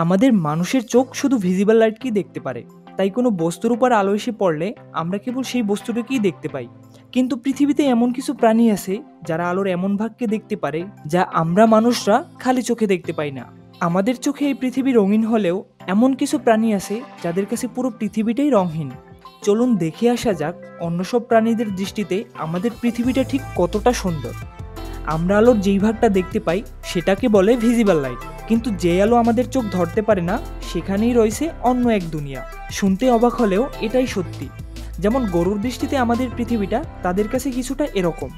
আমাদের মানুষের চোখ শুধু ভিজিবল লাইটকেই দেখতে পারে। তাই কোনো বস্তুর উপর আলো এসে পড়লে আমরা কেবল সেই বস্তুটাকেই দেখতে পাই। কিন্তু পৃথিবীতে এমন কিছু প্রাণী আছে যারা আলোর এমন ভাগকে দেখতে পারে যা আমরা মানুষরা খালি চোখে দেখতে পাই না। আমাদের চোখে এই পৃথিবী রঙিন হলেও এমন কিছু প্রাণী আছে যাদের কাছে পুরো পৃথিবীটাই রঙহীন। চলুন দেখে আসা যাক অন্য সব প্রাণীদের দৃষ্টিতে আমাদের পৃথিবীটা ঠিক কতটা সুন্দর। আমরা আলোর যেই ভাগটা দেখতে পাই সেটাকে বলে ভিজিবল লাইট, কিন্তু যে আলো আমাদের চোখ ধরতে পারে না সেখানেই রয়েছে অন্য এক দুনিয়া। শুনতে অবাক হলেও এটাই সত্যি। যেমন গরুর দৃষ্টিতে আমাদের পৃথিবীটা তাদের কাছে কিছুটা এরকম।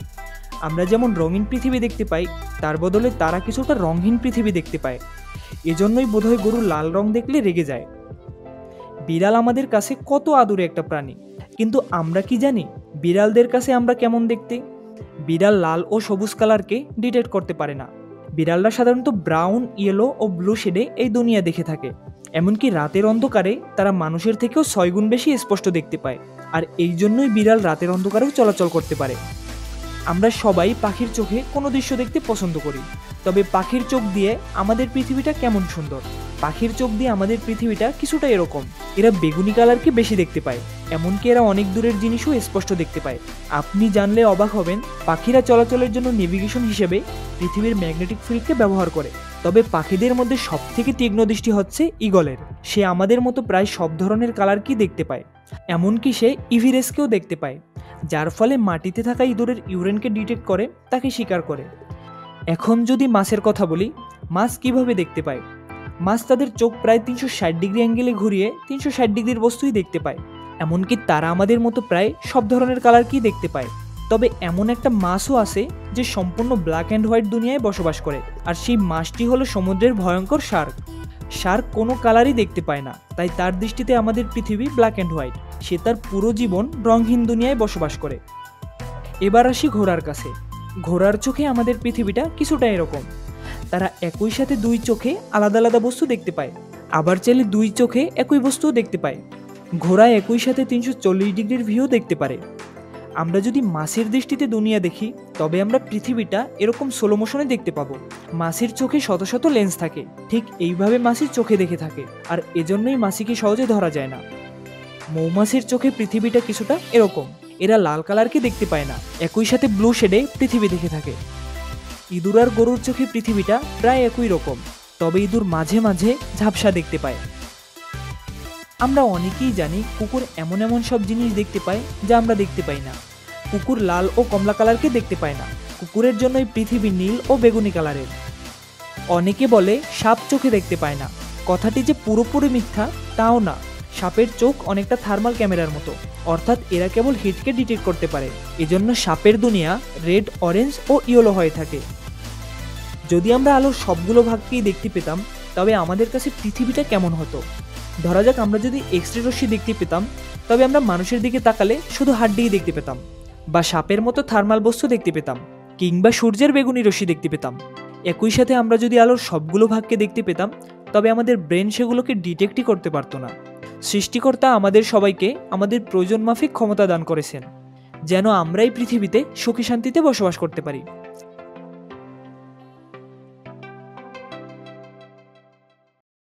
আমরা যেমন রঙিন পৃথিবী দেখতে পাই, তার বদলে তারা কিছুটা রঙহীন পৃথিবী দেখতে পায়। এজন্যই বোধহয় গরু লাল রং দেখলে রেগে যায়। বিড়াল আমাদের কাছে কত আদুরে একটা প্রাণী, কিন্তু আমরা কি জানি বিড়ালদের কাছে আমরা কেমন দেখতে? বিড়াল লাল ও সবুজ কালারকে ডিটেক্ট করতে পারে না। বিড়ালরা সাধারণত ব্রাউন, ইয়েলো ও ব্লু শেডে এই দুনিয়া দেখে থাকে। এমনকি রাতের অন্ধকারে তারা মানুষের থেকেও 6 গুণ বেশি স্পষ্ট দেখতে পায়। আর এই জন্যই বিড়াল রাতের অন্ধকারেও চলাচল করতে পারে। আমরা সবাই পাখির চোখে কোনো দৃশ্য দেখতে পছন্দ করি, তবে পাখির চোখ দিয়ে আমাদের পৃথিবীটা কেমন সুন্দর। পাখির চোখ দিয়ে আমাদের পৃথিবীটা কিছুটা এরকম। এরা বেগুনি কালারকে বেশি দেখতে পায়, এমনকি এরা অনেক দূরের জিনিসও স্পষ্ট দেখতে পায়। আপনি জানলে অবাক হবেন, পাখিরা চলাচলের জন্য নেভিগেশন হিসেবে পৃথিবীর ম্যাগনেটিক ফিল্ডকে ব্যবহার করে। তবে পাখিদের মধ্যে সবথেকে তীক্ষ্ণ দৃষ্টি হচ্ছে ঈগলের। সে আমাদের মতো প্রায় সব ধরনের কালারকেই দেখতে পায়, এমনকি সে ইভিরেসকেও দেখতে পায়, যার ফলে মাটিতে থাকা ইঁদুরের ইউরেনকে ডিটেক্ট করে তাকে শিকার করে। এখন যদি মাছের কথা বলি, মাছ কিভাবে দেখতে পায়? মাছ তাদের চোখ প্রায় 360 ডিগ্রি অ্যাঙ্গেলে ঘুরিয়ে 360 ডিগ্রির বস্তুই দেখতে পায়। এমনকি তারা আমাদের মতো প্রায় সব ধরনের কালারকেই দেখতে পায়। তবে এমন একটা মাছও আছে যে সম্পূর্ণ ব্ল্যাক অ্যান্ড হোয়াইট দুনিয়ায় বসবাস করে, আর সেই মাছটি হলো সমুদ্রের ভয়ঙ্কর শার্ক। শার্ক কোনো কালারই দেখতে পায় না, তাই তার দৃষ্টিতে আমাদের পৃথিবী ব্ল্যাক অ্যান্ড হোয়াইট। সে তার পুরো জীবন রঙহীন দুনিয়ায় বসবাস করে। এবার আসি ঘোড়ার কাছে। ঘোড়ার চোখে আমাদের পৃথিবীটা কিছুটা এরকম। তারা একই সাথে দুই চোখে আলাদা আলাদা বস্তু দেখতে পায়, আবার চাইলে দুই চোখে একই বস্তুও দেখতে পায়। ঘোড়া একই সাথে 340 ডিগ্রির ভিউ দেখতে পারে। আমরা যদি মাছের দৃষ্টিতে দুনিয়া দেখি, তবে আমরা পৃথিবীটা এরকম স্লো মোশনে দেখতে পাবো। মাছের চোখে শত শত লেন্স থাকে, ঠিক এইভাবে মাছি চোখে দেখে থাকে, আর এজন্যই মাছিকে সহজে ধরা যায় না। মৌমাছির চোখে পৃথিবীটা কিছুটা এরকম। এরা লাল কালারকে দেখতে পায় না, একই সাথে ব্লু শেডে পৃথিবী দেখে থাকে। ইঁদুর আর গরুর চোখে পৃথিবীটা প্রায় একই রকম, তবে ইঁদুর মাঝে মাঝে ঝাপসা দেখতে পায়। আমরা অনেকেই জানি কুকুর এমন এমন সব জিনিস দেখতে পায় যা আমরা দেখতে পাই না। কুকুর লাল ও কমলা কালারকে দেখতে পায় না, কুকুরের জন্যই পৃথিবী নীল ও বেগুনি কালারের। অনেকে বলে সাপ চোখে দেখতে পায় না। কথাটি যে পুরোপুরি মিথ্যা তাও না। সাপের চোখ অনেকটা থার্মাল ক্যামেরার মতো, অর্থাৎ এরা কেবল হিটকে ডিটেক্ট করতে পারে। এজন্য সাপের দুনিয়া রেড, অরেঞ্জ ও ইয়েলো হয়ে থাকে। যদি আমরা আলোর সবগুলো ভাগকেই দেখতে পেতাম, তবে আমাদের কাছে পৃথিবীটা কেমন হতো? ধরা যাক আমরা যদি এক্সরে রশ্মি দেখতে পেতাম, তবে আমরা মানুষের দিকে তাকালে শুধু হাড্ডিই দেখতে পেতাম, বা সাপের মতো থার্মাল বস্তু দেখতে পেতাম, কিংবা সূর্যের বেগুনি রশ্মি দেখতে পেতাম। একই সাথে আমরা যদি আলোর সবগুলো ভাগকে দেখতে পেতাম, তবে আমাদের ব্রেন সেগুলোকে ডিটেক্টই করতে পারতো না। সৃষ্টিকর্তা আমাদের সবাইকে আমাদের প্রয়োজন মাফিক ক্ষমতা দান করেছেন, যেন আমরা এই পৃথিবীতে সুখী শান্তিতে বসবাস করতে পারি।